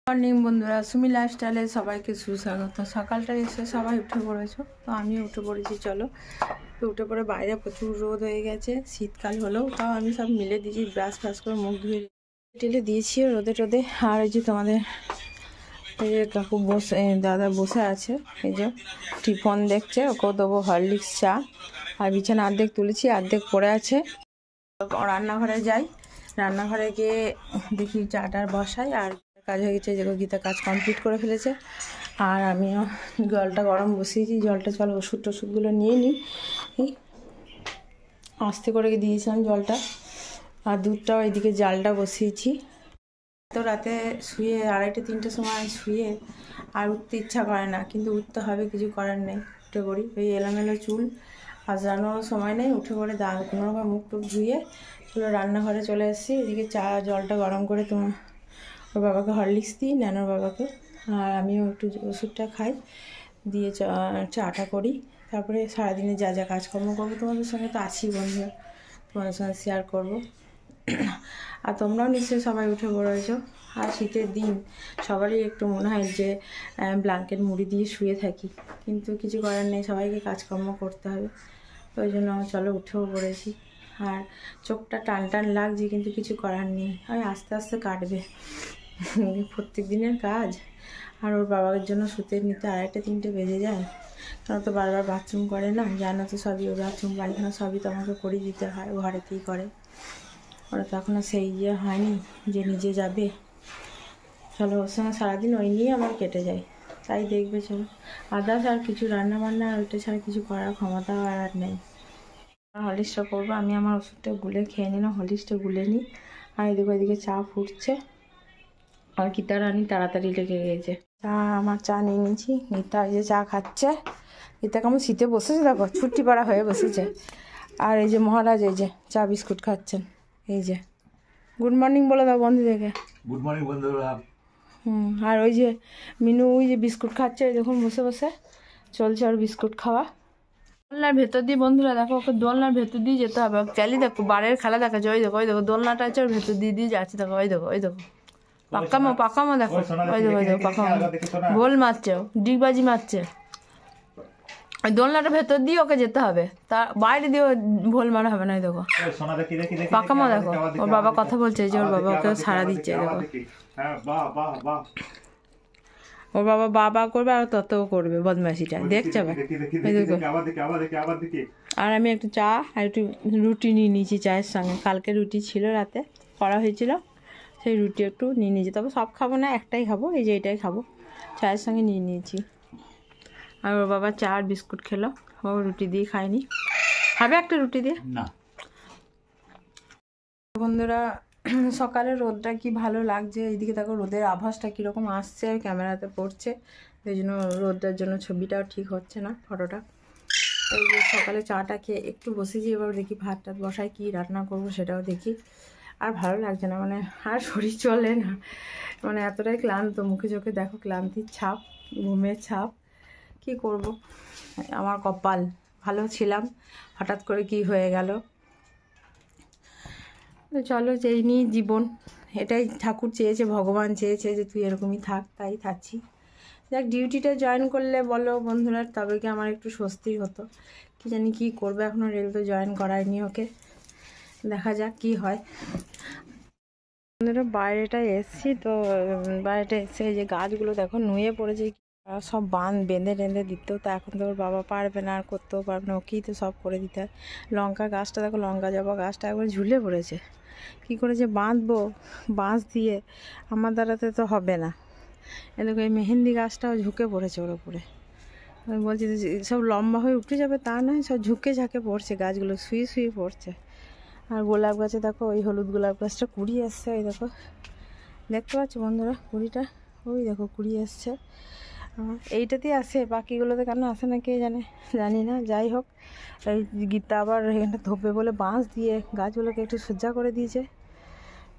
Morning বন্ধুরা, সুমি লাইফস্টাইলে সবাইকে সুস্বাগত। সকালটা এসে সবাই উঠে পড়েছো, তো আমিও উঠে পড়েছি। চলো, তো উঠে পড়ে বাইরে প্রচুর রোদ হয়ে গেছে। শীতকাল হলেও তাও আমি সব মিলে দিয়েছি, ব্রাশ ফ্রাশ করে মুখ ধুয়ে টেলে দিয়েছি রোদে টোদে। আর এই যে তোমাদের এই যে কাকু বসে, দাদা বসে আছে, এই যে টিফন দেখছে, ওকেও দেবো হরলিক্স চা। আর বিছানা অর্ধেক তুলেছি, অর্ধেক পড়ে আছে। রান্নাঘরে যাই, রান্নাঘরে গিয়ে দেখি চাটার বসাই। আর কাজ হয়ে গেছে, যে গীতা কাজ কমপ্লিট করে ফেলেছে। আর আমিও জলটা গরম বসিয়েছি, জলটা চলো ওষুধ টষুধগুলো নিয়ে নিই। আস্তে করে দিয়েছিলাম জলটা, আর দুধটাও এদিকে জালটা বসিয়েছি। তো রাতে শুয়ে 2:30-3টের সময় শুয়ে আর উঠতে ইচ্ছা করে না, কিন্তু উঠতে হবে, কিছু করার নেই। উঠে পড়ি, ওই এলোমেলো চুল আজরানোর সময় নেই। উঠে পড়ে কোনো রকম মুখ টুক ধুয়ে পুরো রান্নাঘরে চলে এসেছি। এদিকে জলটা গরম করে তোমার ওর বাবাকে হরলিক্স দিই, ন্যানোর বাবাকে। আর আমিও একটু ওষুধটা খাই, দিয়ে চাটা করি। তারপরে সারাদিনে যা যা কাজকর্ম করবো তোমাদের সঙ্গে তো আছি বন্ধুরা, তোমাদের সঙ্গে শেয়ার করবো। আর তোমরাও নিশ্চয়ই সবাই উঠে পড়েছো। আর শীতের দিন সবারই একটু মনে হয় যে ব্ল্যাঙ্কেট মুড়ি দিয়ে শুয়ে থাকি, কিন্তু কিছু করার নেই, সবাইকে কাজকর্ম করতে হবে। ওই জন্য চলো উঠেও পড়েছি। আর চোখটা টান টান লাগছে, কিন্তু কিছু করার নেই, আমি আস্তে আস্তে কাটবে, প্রত্যেক দিনের কাজ। আর ওর বাবার জন্য শুতে নিতে 2:30-3টে বেজে যায়, কারণ তো বারবার বাথরুম করে না, জানো তো সবই। ও বাথরুম পায়খানা সবই তো আমাকে করে দিতে হয়, ঘরেতেই করে। ওরা তো এখনও সেই ইয়ে হয়নি যে নিজে যাবে। চলো, ওর সঙ্গে সারাদিন ওই নিয়ে আমার কেটে যায়, তাই দেখবে। চলো, আদার্স আর কিছু রান্না বান্না আর ওইটা ছাড়া কিছু করার ক্ষমতা আর নেই। হরলিক্সটা করবো, আমি আমার ওষুধটা গুলে খেয়ে নিলাম, হরলিক্সটা গুলে নিই। আর এদিকে ওইদিকে চা ফুটছে, আর গীতা রানী তাড়াতাড়ি লেগে গেছে। আমার চা নিয়ে নিয়েছি, গীতা এই যে চা খাচ্ছে। গীতা কেমন শীতে বসেছে দেখো, ছুটি পাড়া হয়ে বসেছে। আর এই যে মহারাজ এই যে চা বিস্কুট খাচ্ছেন। এই যে গুড মর্নিং বলে দাও বন্ধুদেরকে। গুড মর্নিং বন্ধুরা। আর ওই যে মিনু ওই যে বিস্কুট খাচ্ছে, দেখুন বসে বসে চলছে আর বিস্কুট খাওয়া। দোলনার ভেতর দিয়ে বন্ধুরা দেখো, ওকে দোলনার ভেতর দিয়ে যেতে হবে। চালি দেখো, বারের খেলা দেখাচ্ছে, ওই দেখো, ওই দেখো দোলনাটা আছে, ওর ভেতর দিয়ে দিয়ে যাচ্ছে, দেখো ওই দেখো, ওই দেখো পাকামো পাকামো দেখো, ওই দেখো, ওই দেখো পাকামো ভোল মারছে, ডিগবাজি মারছে। ওই দোলনাটা ভেতর দিয়ে ওকে যেতে হবে, তা বাইরে দিয়ে ভোল মারা হবে না। ওই দেখো পাকামো দেখো, ওর বাবা কথা বলছে, যে ওর বাবা ওকে সাড়া দিচ্ছে, দেখো ওর বাবা বাবা করবে আর ততও করবে বদমাশিটা, দেখছে। আর আমি একটু চা আর একটু রুটি নিয়ে নিয়েছি চায়ের সঙ্গে। কালকে রুটি ছিল রাতে করা হয়েছিল, সেই রুটি একটু নিয়ে নিয়েছি। তবে সব খাবো না, একটাই খাবো, এই যে এটাই খাবো, চায়ের সঙ্গে নিয়ে নিয়েছি। আর ওর বাবা চা আর বিস্কুট খেলো, ও রুটি দিয়ে খায়নি, খাবে একটা রুটি দিয়ে না। বন্ধুরা, সকালে রোদটা কি ভালো লাগছে, এইদিকে দেখো রোদের আভাসটা কীরকম আসছে, ক্যামেরাতে পড়ছে, এই জন্য রোদটার জন্য ছবিটাও ঠিক হচ্ছে না, ফটোটা। এই যে সকালে চাটা খেয়ে একটু বসেছি, এবার দেখি ভাত টাত বসায়, কী রান্না করবো সেটাও দেখি। আর ভালো লাগছে না, মানে আর শরীর চলে না, মানে এতটাই ক্লান্ত, মুখে চোখে দেখো ক্লান্তির ছাপ, ঘুমের ছাপ। কি করব, আমার কপাল, ভালো ছিলাম, হঠাৎ করে কি হয়ে গেল। তো চলো, যেই নিয়ে জীবন, এটাই ঠাকুর চেয়েছে, ভগবান চেয়েছে যে তুই এরকমই থাক, তাই থাকছি। যাক, ডিউটিটা জয়েন করলে বলো বন্ধুরা, তবে কি আমার একটু স্বস্তি হতো। কি জানি কি করবে, এখনও রেল তো জয়েন করায়নি ওকে, দেখা যাক কি হয়। বন্ধুরা, বাইরেটায় এসছি, তো বাইরেটা এসে এই যে গাছগুলো দেখো নুয়ে পড়েছে, সব বেঁধে টেঁধে দিতেও, তো এখন তো ওর বাবা পারবে না, আর করতেও পারবে না, ওকেই তো সব করে দিতে হয়। লঙ্কা গাছটা দেখো, লঙ্কা জবা গাছটা একবার ঝুলে পড়েছে, কী করে যে বাঁধবো বাঁশ দিয়ে, আমার দ্বারাতে তো হবে না। দেখো এই মেহেন্দি গাছটাও ঝুঁকে পড়েছে ওর ওপরে। আমি বলছি সব লম্বা হয়ে উঠে যাবে তা নয়, সব ঝুঁকে ঝাঁকে পড়ছে, গাছগুলো শুয়ে শুয়ে পড়ছে। আর গোলাপ গাছে দেখো, ওই হলুদ গোলাপ গাছটা কুড়ি এসছে, ওই দেখো দেখতে পাচ্ছ বন্ধুরা কুড়িটা, ওই দেখো কুড়ি এসছে। এইটাতেই আসে, বাকিগুলোতে কেন আসে না কে জানে, জানি না। যাই হোক, এই গীতা আবার এখানটা ধোপে বলে বাঁশ দিয়ে গাছগুলোকে একটু সোজা করে দিয়েছে।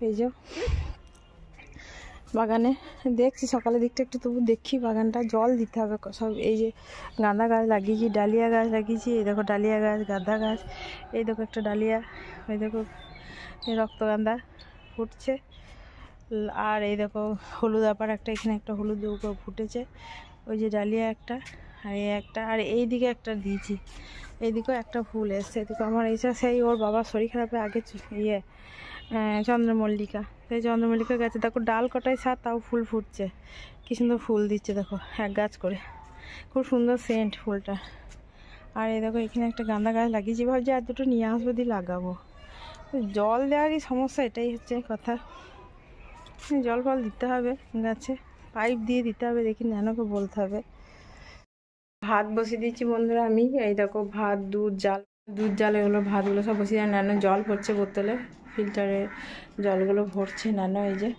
এই যে বাগানে দেখছি, সকালের দিকটা একটু তবু দেখি, বাগানটা জল দিতে হবে সব। এই যে গাঁদা গাছ লাগিয়েছি, ডালিয়া গাছ লাগিয়েছি, এই দেখো ডালিয়া গাছ, গাঁদা গাছ, এই দেখো একটা ডালিয়া, ওই দেখো এই রক্তগাঁদা ফুটছে। আর এই দেখো হলুদ আপার একটা, এখানে একটা হলুদ ফুটেছে, ওই যে ডালিয়া একটা, আর এই একটা, আর এই দিকে একটা দিয়েছি, এইদিকেও একটা ফুল এসছে। এদিকে আমার এইসব সেই ওর বাবার শরীর খারাপে আগে ইয়ে চন্দ্রমল্লিকা, সেই চন্দ্রমল্লিকা গাছে দেখো ডাল কটাই সার, তাও ফুল ফুটছে, কি সুন্দর ফুল দিচ্ছে দেখো এক গাছ করে, খুব সুন্দর সেন্ট ফুলটা। আর এই দেখো এখানে একটা গাঁদা গাছ লাগিয়েছি, ভাবছি আর দুটো নিয়ে আসবো দিয়ে লাগাবো। জল দেওয়ারই সমস্যা, এটাই হচ্ছে কথা, জল ফল দিতে হবে গাছে, পাইপ দিয়ে দিতে হবে, দেখি ন্যানোকে বলতে হবে। ভাত বসিয়ে দিচ্ছি বন্ধুরা আমি, এই দেখো ভাত, দুধ জাল এগুলো ভাতগুলো সব বসিয়ে, ন্যানো জল ভরছে বোতলে, ফিল্টারে জলগুলো ভরছে ন্যানো। এই যে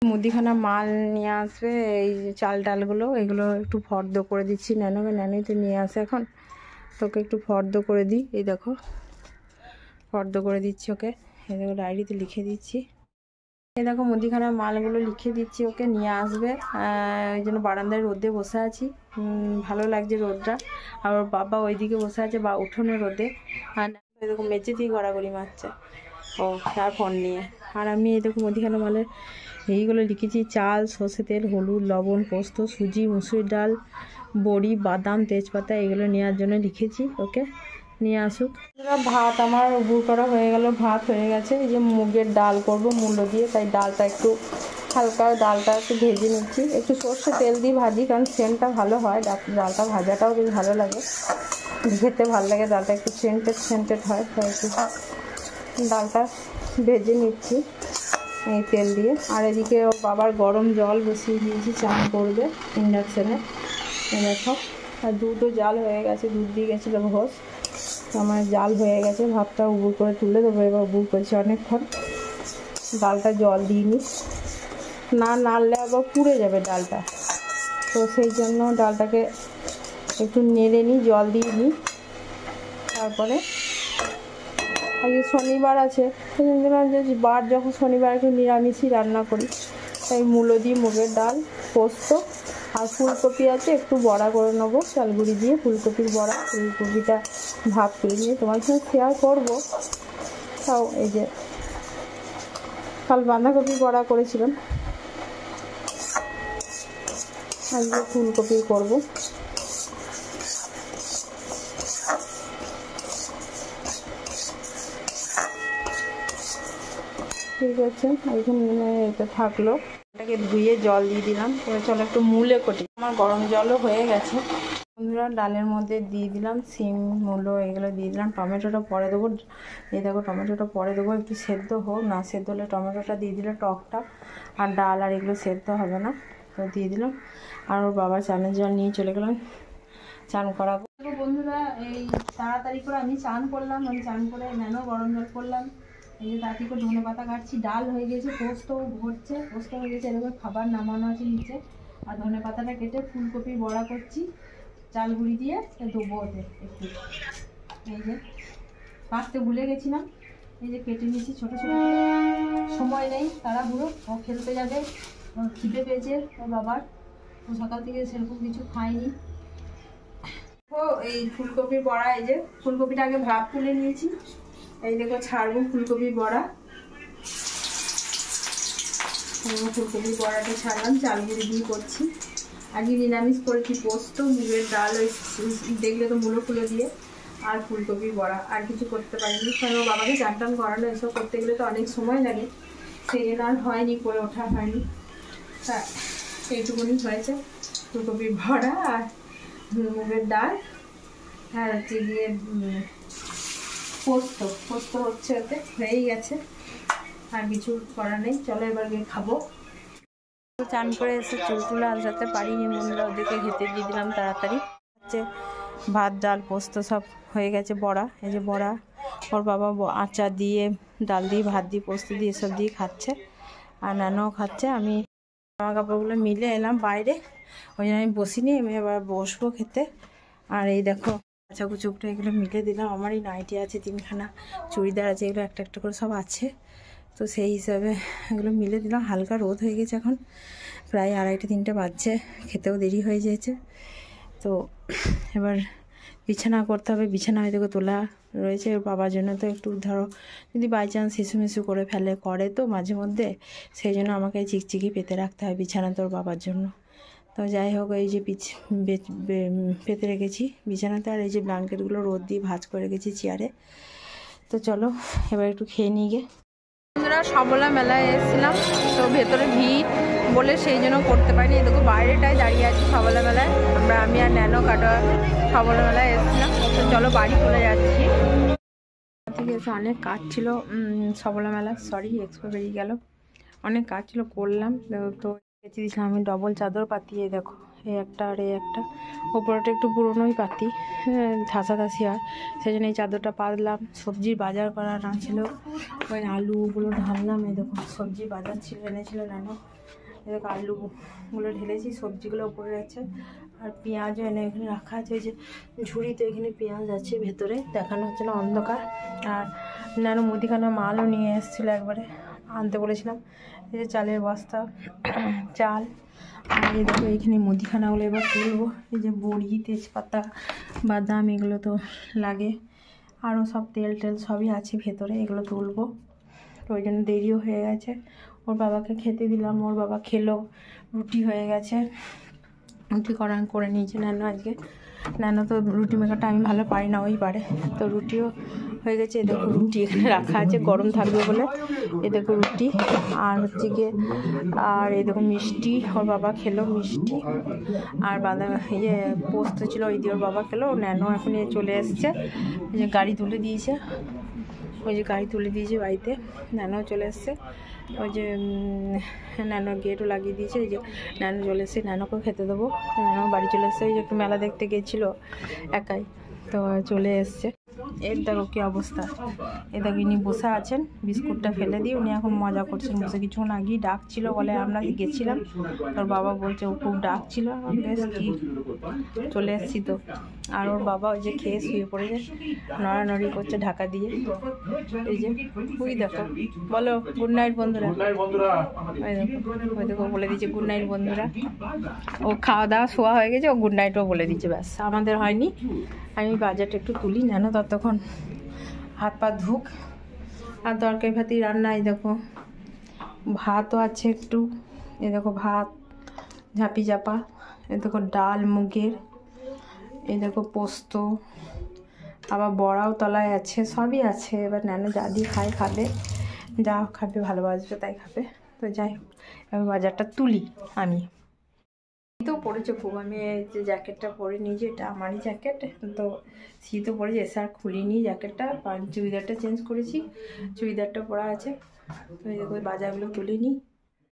মুদিখানা মাল নিয়ে আসবে, এই যে চাল ডালগুলো, এগুলো একটু ফর্দ করে দিচ্ছি ন্যানোকে, ন্যানোই তো নিয়ে আসে এখন, তোকে একটু ফর্দ করে দিই, এই দেখো ফর্দ করে দিচ্ছি ওকে, এই দেখো ডায়েরিতে লিখে দিচ্ছি, এই দেখো মুদিখানার মালগুলো লিখে দিচ্ছি ওকে, নিয়ে আসবে। ওই জন্য বারান্দায় রোদে বসে আছি, ভালো লাগছে রোদটা, আর ওর বাবা ওইদিকে বসে আছে বা উঠোনে রোদে, আর এরকম মেঝে দিয়ে গড়াগড়ি মারছে ও তার ফোন নিয়ে। আর আমি এরকম মুদিখানা মালের এইগুলো লিখেছি, চাল, সর্ষে তেল, হলুদ, লবণ, পোস্ত, সুজি, মুসুরির ডাল, বড়ি, বাদাম, তেজপাতা, এগুলো নেওয়ার জন্য লিখেছি ওকে, নিয়ে আসুক। ভাত আমার উবুর করা হয়ে গেল, ভাত হয়ে গেছে। এই যে মুগের ডাল করব মূলো দিয়ে, তাই ডালটা একটু হালকা, ডালটা একটু ভেজে নিচ্ছি, একটু সর্ষে তেল দিয়ে ভাজি, কারণ সেন্টটা ভালো হয়, ডালটা ভাজাটাও বেশ ভালো লাগে, খেতে ভালো লাগে, ডালটা একটু সেন্টেড হয়, তাই একটু ডালটা ভেজে নিচ্ছি এই তেল দিয়ে। আর এদিকে ও বাবার গরম জল বসিয়ে দিয়েছি, চান করবে ইন্ডাকশানে, দেখো। আর দুধও জাল হয়ে গেছে, দুধ দিয়ে গেছিলো ঘোষ, আমার জাল হয়ে গেছে, ভাতটা উবুর করে তুলে দেবো, এবার উবুর করেছি অনেকক্ষণ, ডালটা জল দিইনি, না নাড়লে আবার পুড়ে যাবে ডালটা, তো সেই জন্য ডালটাকে একটু নেড়ে নিই, জল দিয়ে নিই, তারপরে আজকে শনিবার আছে, সেই জন্য বার যখন শনিবার একটু নিরামিষই রান্না করি, তাই মূলো দিয়ে মুগের ডাল, পোস্ত আর ফুলকপি আছে, একটু বড়া করে নেবো চালগুড়ি দিয়ে, ফুলকপির বড়া, ফুলকপিটা ভাপ করে নিয়ে তোমার সঙ্গে শেয়ার করবো। তাও এই যে কাল বাঁধাকপির বড়া করেছিলাম, আজকে ফুলকপি করবো। ঠিক আছে, এইখানে এটা থাকলো, এটাকে ধুয়ে জল দিয়ে দিলাম, এবার চলো একটু মূলে কটি, আমার গরম জলও হয়ে গেছে বন্ধুরা। ডালের মধ্যে দিয়ে দিলাম সিম, মূলো, এগুলো দিয়ে দিলাম, টমেটোটা পরে দেবো, এই দেখো টমেটোটা পরে দেবো, একটু সেদ্ধ হোক, না সেদ্ধ হলে টমেটোটা দিয়ে দিলে টকটা, আর ডাল আর এগুলো সেদ্ধ হবে না, তো দিয়ে দিলাম। আর ওর বাবা চানের জল নিয়ে চলে গেলাম চান করাবো। বন্ধুরা এই তাড়াতাড়ি করে আমি চান করলাম, আমি চান করে ন্যানো গরম জল করলাম, এই যে তাড়াতাড়ি করে ধনে পাতা কাটছি, ডাল হয়ে গেছে, পোস্ত ভরছে, পোস্ত হয়ে গেছে, এরকম খাবার নামানো আছে নিচে, আর ধনে পাতাটা কেটে ফুলকপির বড়া করছি চালগুড়ি দিয়ে, দেবো ওতে একটু, এই যে কাটতে ভুলে গেছিলাম, এই যে কেটে নিয়েছি ছোটো ছোটো, সময় নেই, তাড়াহুড়ো, ও খেলতে যাবে, খিদে পেয়েছে ওর বাবার, ও সকাল থেকে সেরকম কিছু খায়নি। ও এই ফুলকপির বড়া, এই যে ফুলকপিটা আগে ভাপ তুলে নিয়েছি, এই দেখো ছাড়বো ফুলকপির বড়া, ফুলকপির বড়াটা ছাড়লাম, চালগুড়ি দিয়ে করছি, আগে নিরামিষ করেছি, পোস্ত, মুগের ডাল, ওই দেখলে তো মূলো ফুলো দিয়ে, আর ফুলকপির বড়া, আর কিছু করতে পারিনি, কারণ বাবাকে চান টান করানো, এসব করতে গেলে তো অনেক সময় লাগে, সেই জন্য আর হয়নি, করে ওঠা হয়নি, তা এইটুকুনি হয়েছে, ফুলকপির বড়া আর মুগের ডাল, আর হচ্ছে গিয়ে পোস্ত হচ্ছে, ওতে হয়েই গেছে, আর কিছু করার নেই, চলো এবার গিয়ে খাবো। চান করে এসে চুলটুলো আলসাতে পারিনি বন্ধুরা, ওদেরকে খেতে দিয়ে দিলাম তাড়াতাড়ি, হচ্ছে ভাত, ডাল, পোস্ত সব হয়ে গেছে, বড়া, এই যে বড়া, ওর বাবা আচার দিয়ে, ডাল দিয়ে, ভাত দিয়ে, পোস্ত দিয়ে, এসব দিয়ে খাচ্ছে, আর নানাও খাচ্ছে। আমি জামা কাপড়গুলো মিলে এলাম বাইরে, ওই জন্য আমি বসিনি, আমি এবার বসবো খেতে। আর এই দেখো কাঁচা কুচুকটা এগুলো মিলে দিলাম, আমারই নাইটি আছে 3খানা, চুড়িদার আছে, এগুলো একটা একটা করে সব আছে, তো সেই হিসাবে এগুলো মিলে দিলাম। হালকা রোদ হয়ে গেছে, এখন প্রায় 2:30-3টে বাজছে, খেতেও দেরি হয়ে গেছে, তো এবার বিছানা করতে হবে, বিছানা হয়তো তোলা রয়েছে ওর বাবার জন্য। তো একটু ধরো যদি বাই চান্স হিসু করে ফেলে, করে তো মাঝে মধ্যে, সেই জন্য আমাকে চিকচিকি পেতে রাখতে হয় বিছানা তোর বাবার জন্য। তো যাই হোক, এই যে পেতে রেখেছি বিছানাতে, আর এই যে ব্ল্যাঙ্কেটগুলো রোদ দিয়ে ভাঁজ করে রেখেছি চেয়ারে। তো চলো এবার একটু খেয়ে নিয়ে গে। বন্ধুরা, সবলা মেলায় এসেছিলাম, তো ভেতরে ভিড় বলে সেই জন্য করতে পারিনি। দেখো বাইরেটায় দাঁড়িয়ে আছি সবলা মেলায়, আমি আর ন্যানো কাটোয়া সবলা মেলায় এসেছিলাম। তো চলো বাড়ি চলে যাচ্ছি। থেকে এসে অনেক কাজ ছিল সবলা মেলা, সরি এক্সপো বেরিয়ে গেল, অনেক কাজ ছিল করলাম। তো পেঁচে দিয়েছিলাম আমি ডবল চাদর পাতিয়ে, দেখো এই একটা আর এই একটা, ওপরটা একটু পুরোনোই পাতি, ধাসাধাসি হয়, সেই জন্য এই চাদরটা পাতলাম। সবজির বাজার করা না ছিল, ওই আলুগুলো ঢাললাম। এই দেখো সবজির বাজার ছিল, এনেছিল নানো, এই দেখো আলুগুলো ঢেলেছি, সবজিগুলো ওপরে আছে, আর পেঁয়াজও এনে এখানে রাখা আছে। ওই যে ঝুড়িতে এখানে পেঁয়াজ আছে, ভেতরে দেখানো হচ্ছে না, অন্ধকার। আর নানো মুদিখানা মালও নিয়ে এসেছিলো, একবারে আনতে বলেছিলাম। এই যে চালের বস্তা, চাল, আর এই দেখো এইখানে মুদিখানাগুলো এবার তুলবো। এই যে বড়ি, তেজপাতা, বাদাম, এগুলো তো লাগে, আরও সব তেল টেল সবই আছে ভেতরে, এগুলো তুলবো। তো ওই জন্য দেরিও হয়ে গেছে। ওর বাবাকে খেতে দিলাম, ওর বাবা খেলো, রুটি হয়ে গেছে, রুটি করে নিয়েছে ন্যানো আজকে। ন্যানো তো রুটি মেকারটা আমি ভালো পারি না, ওই পারে। তো রুটিও হয়ে গেছে, এ দেখো রুটি এখানে রাখা আছে গরম থাকবে বলে, এ দেখো রুটি, আর হচ্ছে গিয়ে, আর এই দেখো মিষ্টি, ওর বাবা খেলো মিষ্টি, আর বাদাম পোস্ত ছিল, ওই দিয়ে ওর বাবা খেলো। ন্যানো এখন চলে এসছে, এই যে গাড়ি তুলে দিয়েছে, ওই যে গাড়ি তুলে দিয়েছে বাড়িতে, ন্যানো চলে এসছে। ওই যে ন্যানো গেটও লাগিয়ে দিয়েছে, এই যে ন্যানো চলে এসছে, ন্যানোকেও খেতে দেবো। ন্যানো বাড়ি চলে এসছে, ওই যে একটু মেলা দেখতে গিয়েছিলো একাই, তো চলে এসছে। এর দেখো কী অবস্থা, এ দেখো ইনি বসে আছেন, বিস্কুটটা ফেলে দিয়ে উনি এখন মজা করছেন বসে। কিছুক্ষণ আগেই ডাকছিল বলে আমরা গেছিলাম, ওর বাবা বলছে ও খুব ডাকছিল, বেশ কি চলে এসছি তো। আর ওর বাবা ওই যে খেয়ে শুয়ে পড়েছে, নড়ানড়ি করছে ঢাকা দিয়ে। এই যে ওই দেখো, বলো গুড নাইট বন্ধুরা, ওই দেখো বলে দিচ্ছে গুড নাইট বন্ধুরা। ও খাওয়া দাওয়া শোয়া হয়ে গেছে, ও গুড নাইটও বলে দিচ্ছে, ব্যাস আমাদের হয়নি। আমি বাজারটা একটু তুলি, জানো ততক্ষণ হাত পা ধুক। আর তরকারি ভাতি রান্না, এই দেখো ভাতও আছে একটু, এই দেখো ভাত ঝাঁপি চাপা, এই দেখো ডাল মুগের, এই দেখো পোস্ত, আবার বড়াও তলায় আছে, সবই আছে। এবার ন্যানো যা দিয়ে খাবে, যা খাবে ভালোবাসবে তাই খাবে। তো যাই হোক, এবার বাজারটা তুলি আমি। তো পড়েছে খুব, আমি এই যে জ্যাকেটটা পরে নিয়েছি, এটা আমারই জ্যাকেট, তো শীতও পড়েছে, এসে আর খুলিনি জ্যাকেটটা, চুড়িদারটা চেঞ্জ করেছি, চুড়িদারটা পরা আছে। তো এই দেখো বাজারগুলো তুলে নিই।